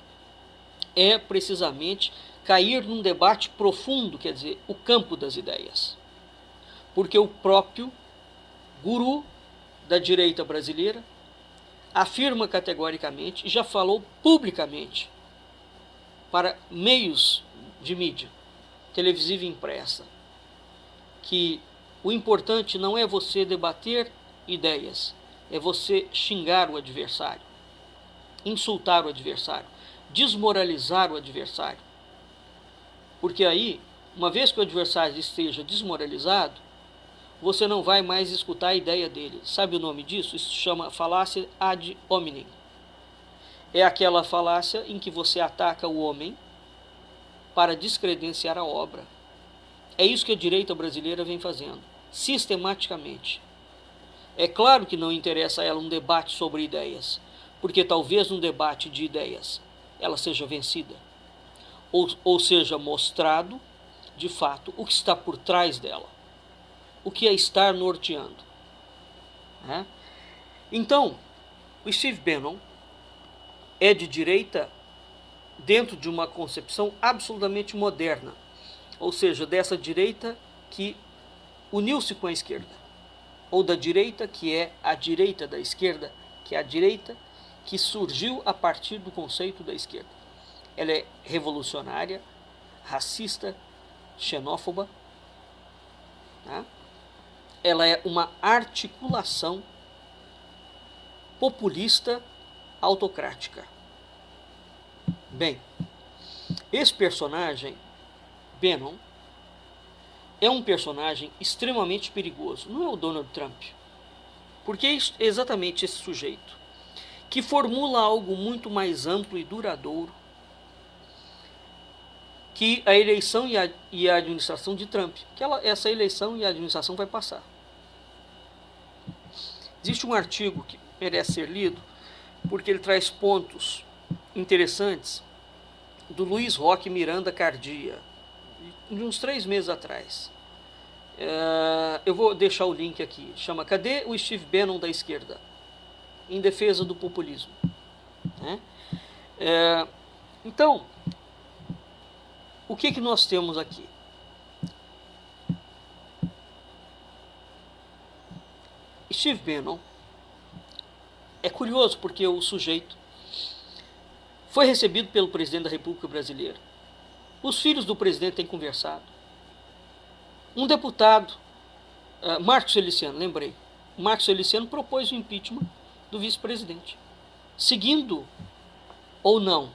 é precisamente cair num debate profundo, quer dizer, o campo das ideias. Porque o próprio guru da direita brasileira afirma categoricamente e já falou publicamente para meios de mídia, televisiva e impressa, que o importante não é você debater ideias, é você xingar o adversário, insultar o adversário, desmoralizar o adversário. Porque aí, uma vez que o adversário esteja desmoralizado, você não vai mais escutar a ideia dele. Sabe o nome disso? Isso se chama falácia ad hominem. É aquela falácia em que você ataca o homem para descredenciar a obra. É isso que a direita brasileira vem fazendo, sistematicamente. É claro que não interessa a ela um debate sobre ideias, porque talvez num debate de ideias ela seja vencida, ou seja mostrado, de fato, o que está por trás dela, o que é estar norteando. Né? Então, o Steve Bannon é de direita dentro de uma concepção absolutamente moderna, ou seja, dessa direita que uniu-se com a esquerda, ou da direita que é a direita da esquerda, que é a direita que surgiu a partir do conceito da esquerda. Ela é revolucionária, racista, xenófoba, né? Ela é uma articulação populista autocrática. Bem, esse personagem, Bannon, é um personagem extremamente perigoso. Não é o Donald Trump, porque é exatamente esse sujeito que formula algo muito mais amplo e duradouro que a eleição e a administração de Trump, que essa eleição e a administração vai passar. Existe um artigo que merece ser lido, porque ele traz pontos interessantes, do Luiz Roque Miranda Cardia, de uns 3 meses atrás. Eu vou deixar o link aqui. Chama Cadê o Steve Bannon da esquerda? Em defesa do populismo. Né? Então, o que nós temos aqui? Steve Bannon é curioso porque o sujeito foi recebido pelo presidente da República Brasileira. Os filhos do presidente têm conversado. Um deputado, Marcos Feliciano, lembrei, Marcos Feliciano propôs o impeachment do vice-presidente, seguindo ou não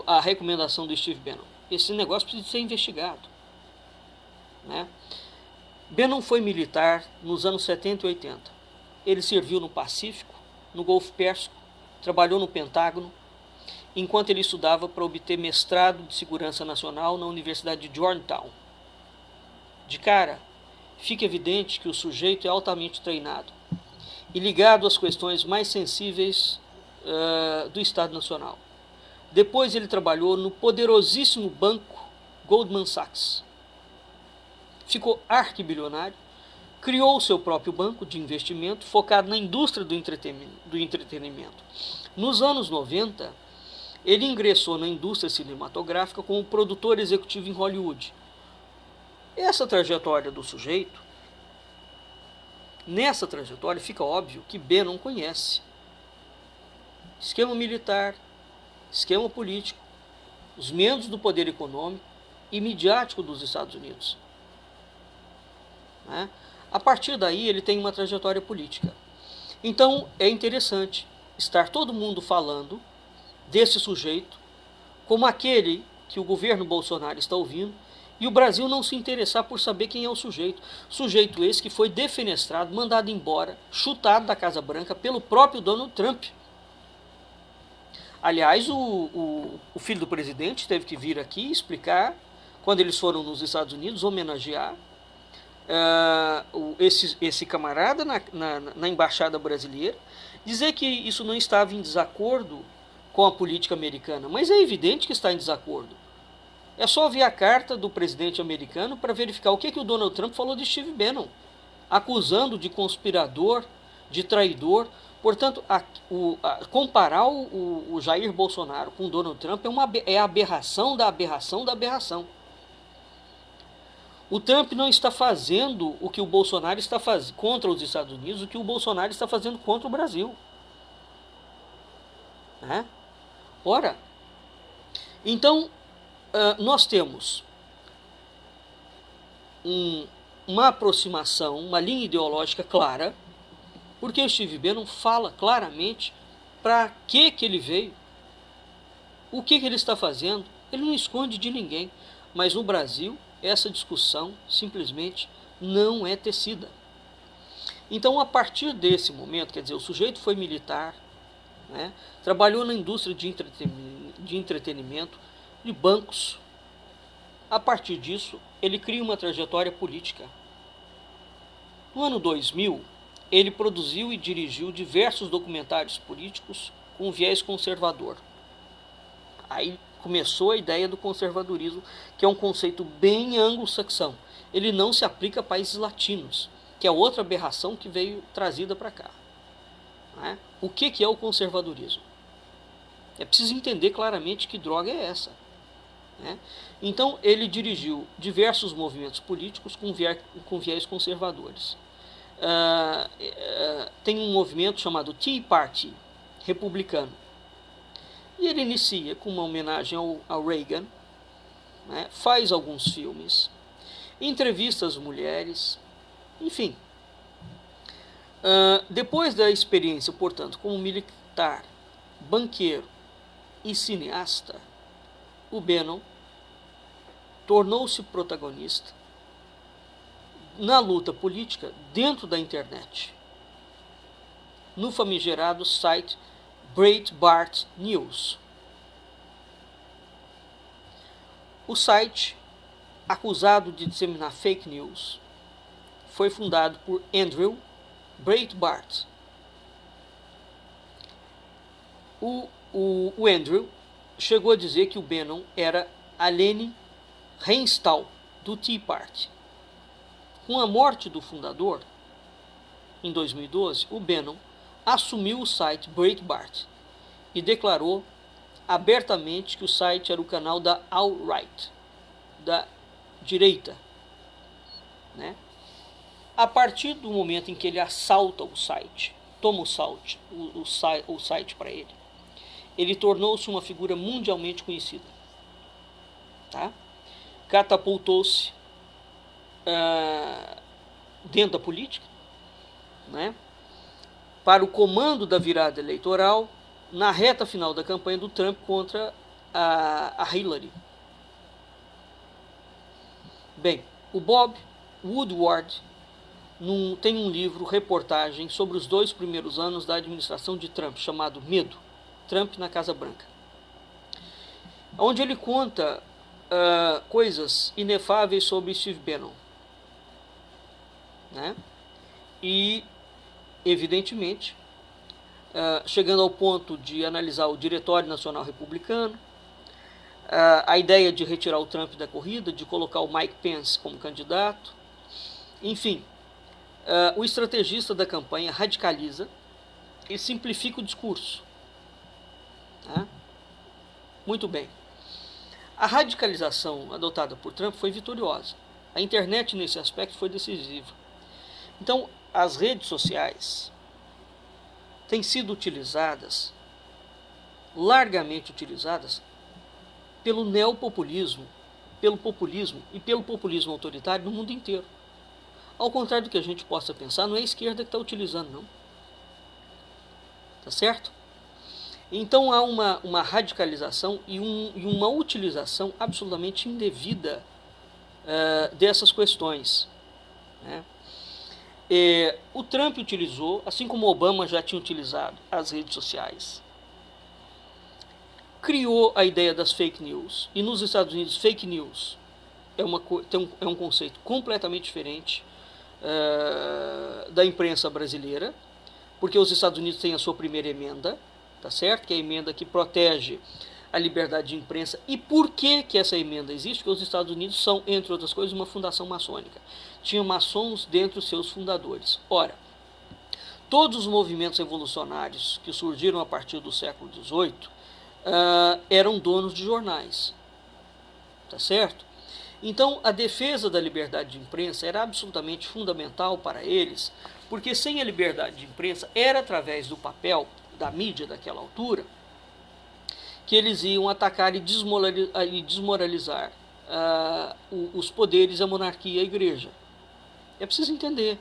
a recomendação do Steve Bannon. Esse negócio precisa ser investigado. Né? Bannon foi militar nos anos 70 e 80. Ele serviu no Pacífico, no Golfo Pérsico, trabalhou no Pentágono, enquanto ele estudava para obter mestrado de Segurança Nacional na Universidade de Georgetown. De cara, fica evidente que o sujeito é altamente treinado e ligado às questões mais sensíveis do Estado Nacional. Depois ele trabalhou no poderosíssimo banco Goldman Sachs. Ficou arquibilionário, criou o seu próprio banco de investimento focado na indústria do entretenimento. Nos anos 90, ele ingressou na indústria cinematográfica como produtor executivo em Hollywood. Essa trajetória do sujeito, nessa trajetória fica óbvio que Bannon conhece esquema militar, esquema político, os membros do poder econômico e midiático dos Estados Unidos. Né? A partir daí ele tem uma trajetória política. Então é interessante estar todo mundo falando desse sujeito como aquele que o governo Bolsonaro está ouvindo e o Brasil não se interessar por saber quem é o sujeito. Sujeito esse que foi defenestrado, mandado embora, chutado da Casa Branca pelo próprio Donald Trump. Aliás, o filho do presidente teve que vir aqui explicar, quando eles foram nos Estados Unidos, homenagear esse camarada na embaixada brasileira, dizer que isso não estava em desacordo com a política americana, mas é evidente que está em desacordo. É só ver a carta do presidente americano para verificar o que o Donald Trump falou de Steve Bannon, acusando de conspirador, de traidor. Portanto, comparar o Jair Bolsonaro com o Donald Trump é a aberração da aberração da aberração. O Trump não está fazendo o que o Bolsonaro está fazendo contra os Estados Unidos, o que o Bolsonaro está fazendo contra o Brasil. Né? Ora, então, nós temos uma aproximação, uma linha ideológica clara, porque o Steve Bannon fala claramente para que ele veio. O que ele está fazendo? Ele não esconde de ninguém, mas no Brasil essa discussão simplesmente não é tecida. Então, a partir desse momento, quer dizer, o sujeito foi militar, né, trabalhou na indústria de entretenimento, de bancos. A partir disso, ele cria uma trajetória política. No ano 2000, ele produziu e dirigiu diversos documentários políticos com viés conservador. Aí começou a ideia do conservadorismo, que é um conceito bem anglo-saxão. Ele não se aplica a países latinos, que é outra aberração que veio trazida para cá. Né? O que é o conservadorismo? É preciso entender claramente que droga é essa. Né? Então, ele dirigiu diversos movimentos políticos com viés conservadores. Tem um movimento chamado Tea Party, republicano. E ele inicia com uma homenagem ao Reagan, né? Faz alguns filmes, entrevista as mulheres, enfim. Depois da experiência, portanto, como militar, banqueiro e cineasta, o Bannon tornou-se protagonista na luta política dentro da internet, no famigerado site Breitbart News. O site, acusado de disseminar fake news, foi fundado por Andrew Breitbart. O Andrew chegou a dizer que o Bannon era a Leni Riefenstahl do Tea Party. Com a morte do fundador, em 2012, o Bannon assumiu o site Breitbart e declarou abertamente que o site era o canal da alt-right, da direita. Né? A partir do momento em que ele assalta o site, toma o site para ele tornou-se uma figura mundialmente conhecida. Tá? Catapultou-se dentro da política, né, para o comando da virada eleitoral na reta final da campanha do Trump contra a Hillary. Bem, o Bob Woodward tem um livro, reportagem sobre os 2 primeiros anos da administração de Trump, chamado Medo, Trump na Casa Branca, onde ele conta coisas inefáveis sobre Steve Bannon. Né? E, evidentemente, chegando ao ponto de analisar o Diretório Nacional Republicano, a ideia de retirar o Trump da corrida, de colocar o Mike Pence como candidato, enfim, o estrategista da campanha radicaliza e simplifica o discurso. Tá? Muito bem. A radicalização adotada por Trump foi vitoriosa. A internet, nesse aspecto, foi decisiva. Então, as redes sociais têm sido utilizadas, largamente utilizadas, pelo neopopulismo, pelo populismo e pelo populismo autoritário no mundo inteiro. Ao contrário do que a gente possa pensar, não é a esquerda que está utilizando, não. Tá certo? Então há uma radicalização e uma utilização absolutamente indevida dessas questões. Né? O Trump utilizou, assim como o Obama já tinha utilizado as redes sociais, criou a ideia das fake news. E nos Estados Unidos, fake news é um conceito completamente diferente da imprensa brasileira, porque os Estados Unidos têm a sua primeira emenda, tá certo? Que é a emenda que protege a liberdade de imprensa. E por que essa emenda existe? Porque os Estados Unidos são, entre outras coisas, uma fundação maçônica. Tinha maçons dentre os seus fundadores. Ora, todos os movimentos revolucionários que surgiram a partir do século XVIII eram donos de jornais, tá certo? Então, a defesa da liberdade de imprensa era absolutamente fundamental para eles, porque sem a liberdade de imprensa era através do papel da mídia daquela altura que eles iam atacar e desmoralizar os poderes, a monarquia e a igreja. É preciso entender.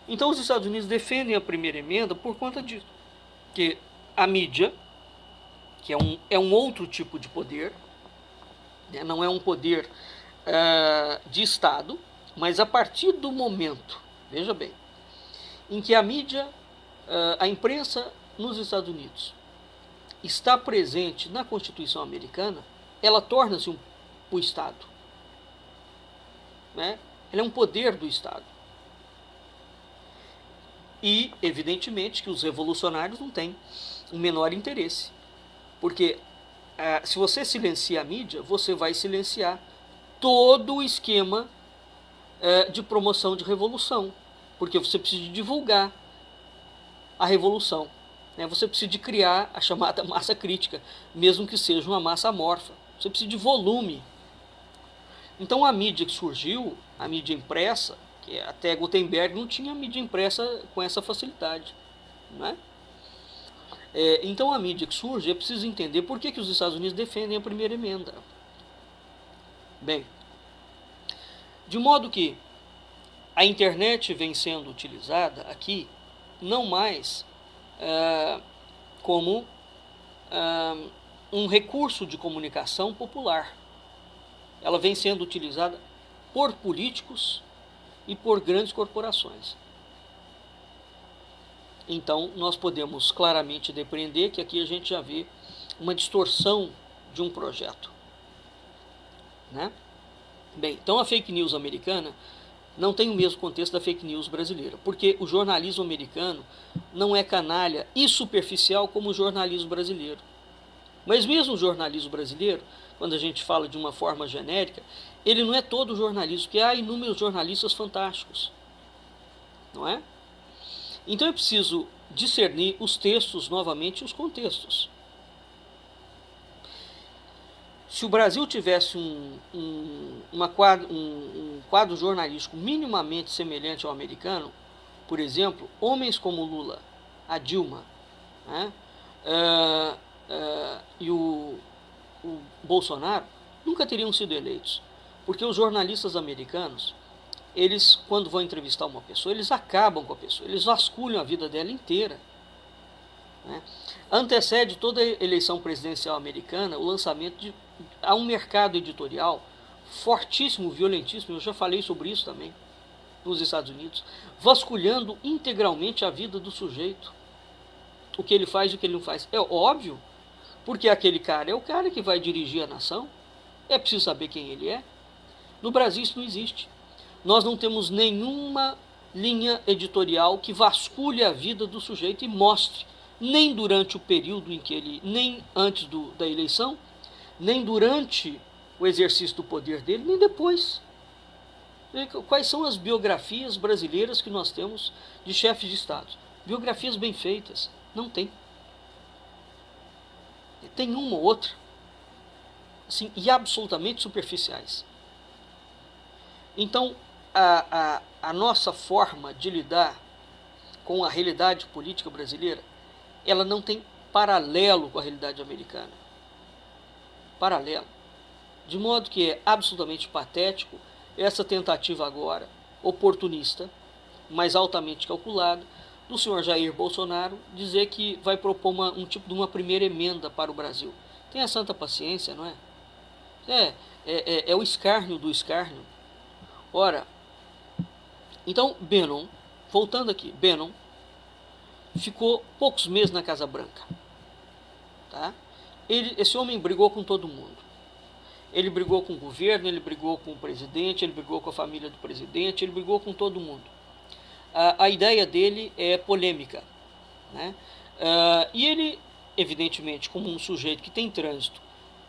Então os Estados Unidos defendem a primeira emenda por conta disso, que a mídia que é um outro tipo de poder, né? Não é um poder de Estado, mas a partir do momento, veja bem, em que a mídia, a imprensa nos Estados Unidos está presente na Constituição americana, ela torna-se o Estado. Né? Ela é um poder do Estado. E, evidentemente, que os revolucionários não têm o menor interesse. Porque se você silencia a mídia, você vai silenciar todo o esquema de promoção de revolução. Porque você precisa de divulgar a revolução. Né? Você precisa de criar a chamada massa crítica, mesmo que seja uma massa amorfa. Você precisa de volume. Então a mídia que surgiu, a mídia impressa, que até Gutenberg não tinha mídia impressa com essa facilidade. Né? Então a mídia que surge, é preciso entender por que os Estados Unidos defendem a primeira emenda. Bem, de modo que a internet vem sendo utilizada aqui não mais como um recurso de comunicação popular. Ela vem sendo utilizada por políticos e por grandes corporações. Então, nós podemos claramente depreender que aqui a gente já vê uma distorção de um projeto. Né? Bem, então a fake news americana não tem o mesmo contexto da fake news brasileira, porque o jornalismo americano não é canalha e superficial como o jornalismo brasileiro. Mas mesmo o jornalismo brasileiro, quando a gente fala de uma forma genérica, ele não é todo jornalismo, porque há inúmeros jornalistas fantásticos. Não é? Então é preciso discernir os textos novamente e os contextos. Se o Brasil tivesse um quadro jornalístico minimamente semelhante ao americano, por exemplo, homens como Lula, a Dilma, né, e o Bolsonaro nunca teriam sido eleitos, porque os jornalistas americanos, eles, quando vão entrevistar uma pessoa, eles acabam com a pessoa, eles vasculham a vida dela inteira. Né? Antecede toda a eleição presidencial americana o lançamento a um mercado editorial fortíssimo, violentíssimo, eu já falei sobre isso também, nos Estados Unidos, vasculhando integralmente a vida do sujeito, o que ele faz e o que ele não faz. É óbvio, porque aquele cara é o cara que vai dirigir a nação, é preciso saber quem ele é. No Brasil isso não existe. Nós não temos nenhuma linha editorial que vasculhe a vida do sujeito e mostre, nem durante o período em que ele, nem antes da eleição, nem durante o exercício do poder dele, nem depois. Quais são as biografias brasileiras que nós temos de chefes de Estado? Biografias bem feitas? Não tem. Tem uma ou outra, assim, e absolutamente superficiais. Então, a nossa forma de lidar com a realidade política brasileira, ela não tem paralelo com a realidade americana. Paralelo. De modo que é absolutamente patético essa tentativa agora, oportunista, mas altamente calculada, do senhor Jair Bolsonaro dizer que vai propor um tipo de uma primeira emenda para o Brasil. Tenha santa paciência, não é? É o escárnio do escárnio. Ora, então Bannon, voltando aqui, Bannon ficou poucos meses na Casa Branca. Tá? Esse homem brigou com todo mundo. Ele brigou com o governo, ele brigou com o presidente, ele brigou com a família do presidente, ele brigou com todo mundo. A ideia dele é polêmica. Né? E ele, evidentemente, como um sujeito que tem trânsito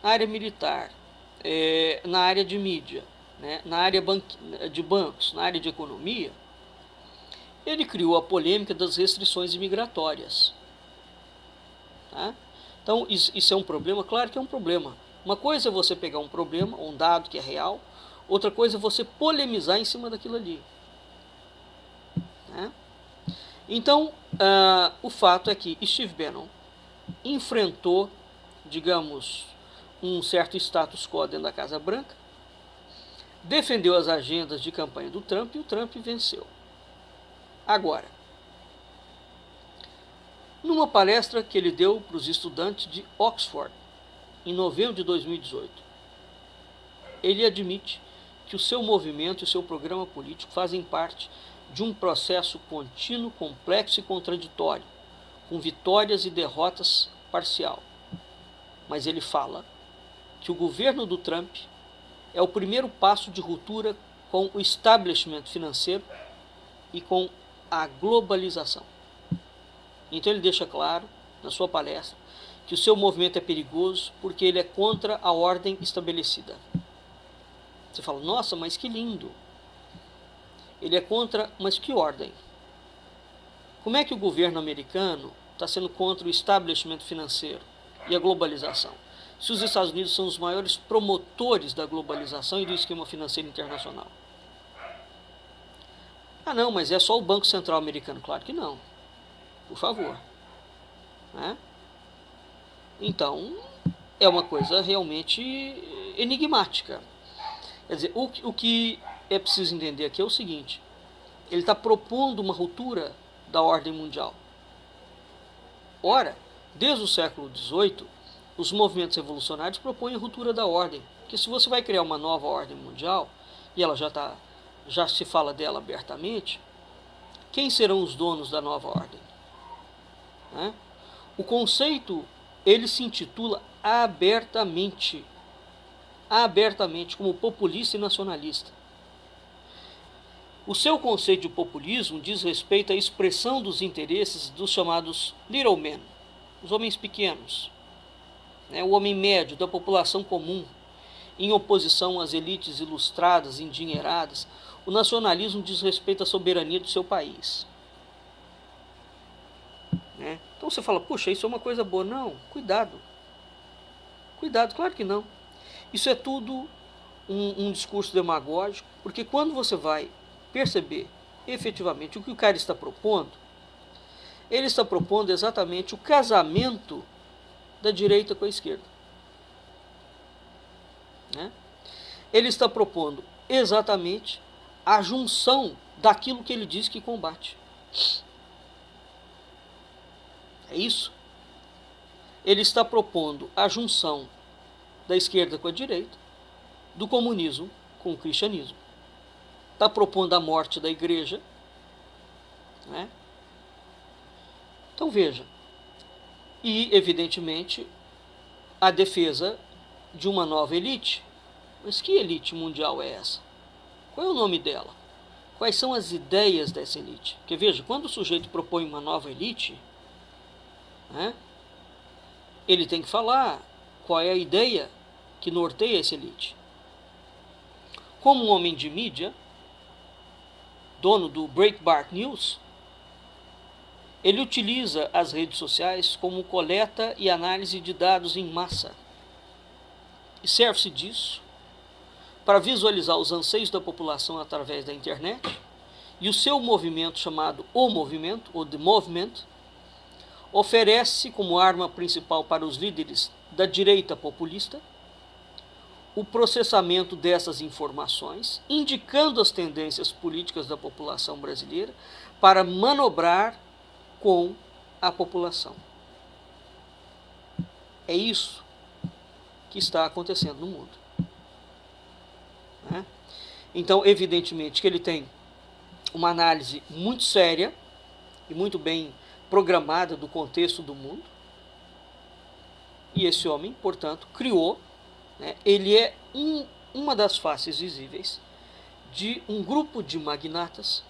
na área militar, na área de mídia, né? Na área de bancos, na área de economia, ele criou a polêmica das restrições imigratórias. Tá? Então, isso é um problema? Claro que é um problema. Uma coisa é você pegar um problema, um dado que é real, outra coisa é você polemizar em cima daquilo ali. Né? Então, o fato é que Steve Bannon enfrentou, digamos, um certo status quo dentro da Casa Branca, defendeu as agendas de campanha do Trump e o Trump venceu. Agora, Numa palestra que ele deu para os estudantes de Oxford, em novembro de 2018, ele admite que o seu movimento e o seu programa político fazem parte de um processo contínuo, complexo e contraditório, com vitórias e derrotas parcial. Mas ele fala que o governo do Trump é o primeiro passo de ruptura com o establishment financeiro e com a globalização. Então ele deixa claro, na sua palestra, que o seu movimento é perigoso porque ele é contra a ordem estabelecida. Você fala, nossa, mas que lindo. Ele é contra, mas que ordem? Como é que o governo americano está sendo contra o establishment financeiro e a globalização? Se os Estados Unidos são os maiores promotores da globalização e do esquema financeiro internacional. Ah não, mas é só o Banco Central americano. Claro que não. Por favor. Né? Então, é uma coisa realmente enigmática. Quer dizer, o que é preciso entender aqui é o seguinte: ele está propondo uma ruptura da ordem mundial. Ora, desde o século XVIII, os movimentos revolucionários propõem a ruptura da ordem. Porque se você vai criar uma nova ordem mundial, e ela já se fala dela abertamente, quem serão os donos da nova ordem? Né? O conceito, ele se intitula abertamente como populista e nacionalista. O seu conceito de populismo diz respeito à expressão dos interesses dos chamados little men, os homens pequenos, né, o homem médio, da população comum, em oposição às elites ilustradas, endinheiradas. O nacionalismo diz respeito à soberania do seu país. Né? Então você fala, puxa, isso é uma coisa boa. Não, cuidado. Cuidado, claro que não. Isso é tudo um discurso demagógico, porque quando você vai perceber efetivamente o que o cara está propondo, ele está propondo exatamente o casamento da direita com a esquerda. Né? Ele está propondo exatamente a junção daquilo que ele diz que combate. É isso. Ele está propondo a junção da esquerda com a direita, do comunismo com o cristianismo. Está propondo a morte da igreja. Né? Então veja, e evidentemente a defesa de uma nova elite. Mas que elite mundial é essa? Qual é o nome dela? Quais são as ideias dessa elite? Porque veja, quando o sujeito propõe uma nova elite, né, ele tem que falar qual é a ideia que norteia essa elite. Como um homem de mídia, dono do Breitbart News, ele utiliza as redes sociais como coleta e análise de dados em massa. E serve-se disso para visualizar os anseios da população através da internet, e o seu movimento, chamado O Movimento, ou The Movement, oferece como arma principal para os líderes da direita populista o processamento dessas informações, indicando as tendências políticas da população brasileira para manobrar com a população. É isso que está acontecendo no mundo. Né? Então, evidentemente que ele tem uma análise muito séria e muito bem programada do contexto do mundo. E esse homem, portanto, criou, né, ele é uma das faces visíveis de um grupo de magnatas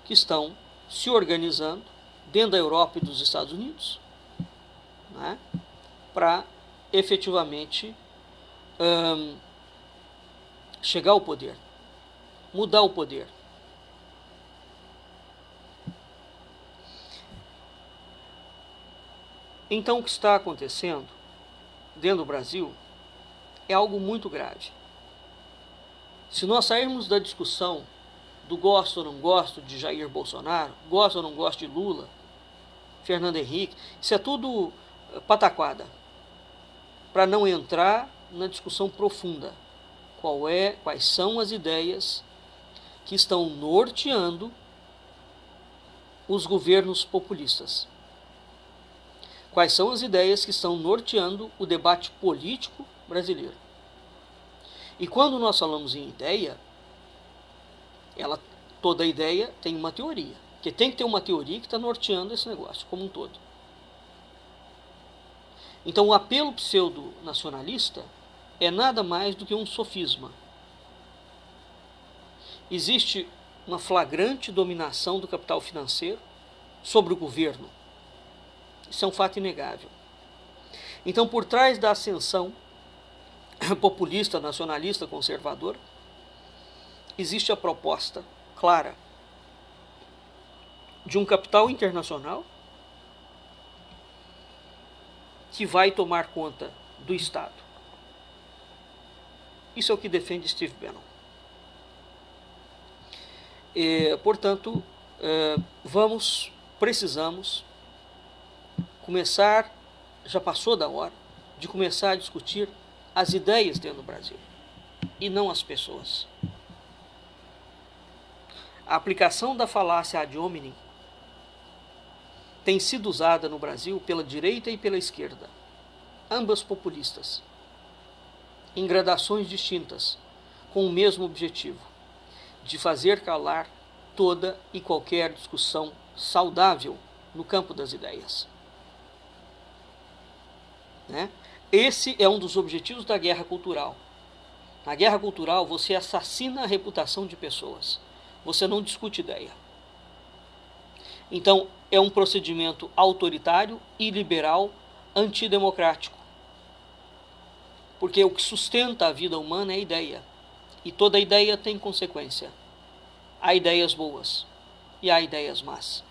que estão se organizando dentro da Europa e dos Estados Unidos, né, para efetivamente chegar ao poder, mudar o poder. Então, o que está acontecendo dentro do Brasil é algo muito grave. Se nós sairmos da discussão do gosto ou não gosto de Jair Bolsonaro, gosto ou não gosto de Lula, Fernando Henrique, isso é tudo pataquada, para não entrar na discussão profunda. Quais são as ideias que estão norteando os governos populistas. Quais são as ideias que estão norteando o debate político brasileiro? E quando nós falamos em ideia, toda ideia tem uma teoria, porque tem que ter uma teoria que está norteando esse negócio como um todo. Então o apelo pseudo-nacionalista é nada mais do que um sofisma. Existe uma flagrante dominação do capital financeiro sobre o governo. Isso é um fato inegável. Então, por trás da ascensão populista, nacionalista, conservadora, existe a proposta clara de um capital internacional que vai tomar conta do Estado. Isso é o que defende Steve Bannon. Portanto, precisamos começar, já passou da hora, de começar a discutir as ideias dentro do Brasil, e não as pessoas. A aplicação da falácia ad hominem tem sido usada no Brasil pela direita e pela esquerda, ambas populistas, em gradações distintas, com o mesmo objetivo, de fazer calar toda e qualquer discussão saudável no campo das ideias. Esse é um dos objetivos da guerra cultural. Na guerra cultural, você assassina a reputação de pessoas. Você não discute ideia. Então, é um procedimento autoritário, iliberal, antidemocrático. Porque o que sustenta a vida humana é a ideia. E toda ideia tem consequência. Há ideias boas e há ideias más.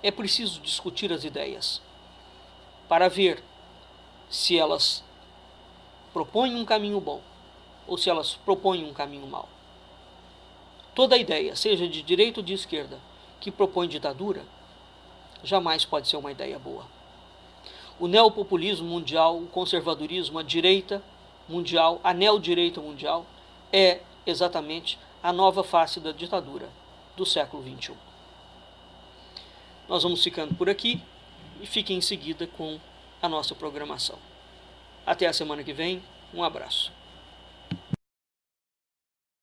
É preciso discutir as ideias para ver se elas propõem um caminho bom ou se elas propõem um caminho mau. Toda ideia, seja de direita ou de esquerda, que propõe ditadura, jamais pode ser uma ideia boa. O neopopulismo mundial, o conservadorismo, a direita mundial, a neodireita mundial, é exatamente a nova face da ditadura do século XXI. Nós vamos ficando por aqui e fiquem em seguida com a nossa programação. Até a semana que vem, um abraço.